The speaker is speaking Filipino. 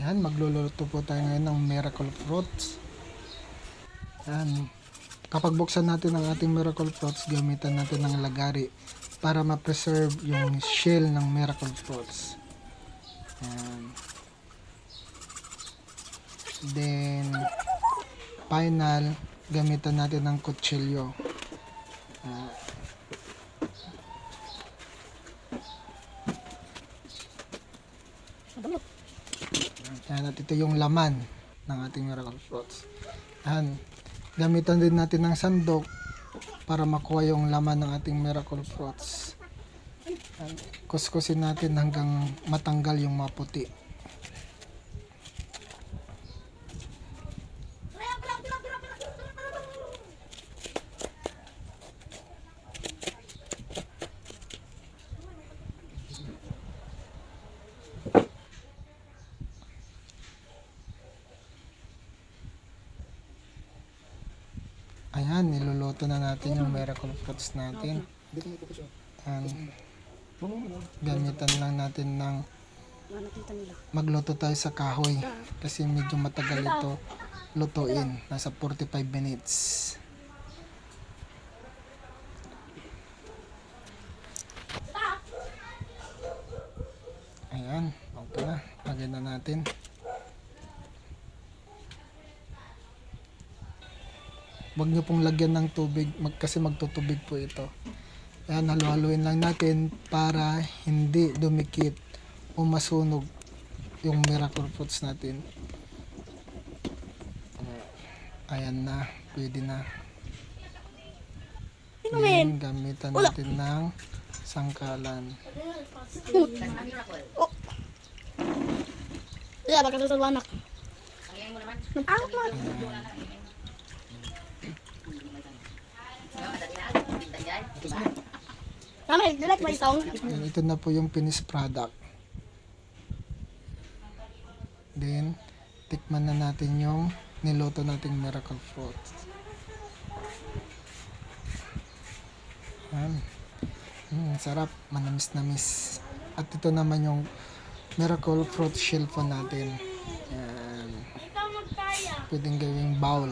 Ayan, magluluto po tayo ngayon ng miracle fruits. Ayan, kapag buksan natin ang ating miracle fruits, gamitan natin ng lagari para ma-preserve yung shell ng miracle fruits. Ayan. Then, final, gamitan natin ng kutsilyo. Ayan, at ito yung laman ng ating miracle fruits. Ayan, gamitan din natin ng sandok para makuha yung laman ng ating miracle fruits. Ayan, kuskusin natin hanggang matanggal yung maputi. Ayan, niluluto na natin yung miracle fruits natin. Ayan, gamitan lang natin ng magluto tayo sa kahoy kasi medyo matagal ito lutuin. Nasa 45 minutes. Ayan, okay na. Lagyan na natin. Huwag nyo pong lagyan ng tubig kasi magtutubig po ito. Ayan, halu-haluin lang natin para hindi dumikit o masunog yung miracle fruits natin. Ayan na, pwede na. Then, gamitan natin ng sangkalan. Iya, bakal satu anak. Ramai, jelek may song. Ayan, ito na po yung finished product. Then, tikman na natin yung niluto nating miracle fruits. Ayan. Sarap, manamis-namis. At ito naman yung miracle fruit shell po natin. Ayan. Pwedeng gawing bowl.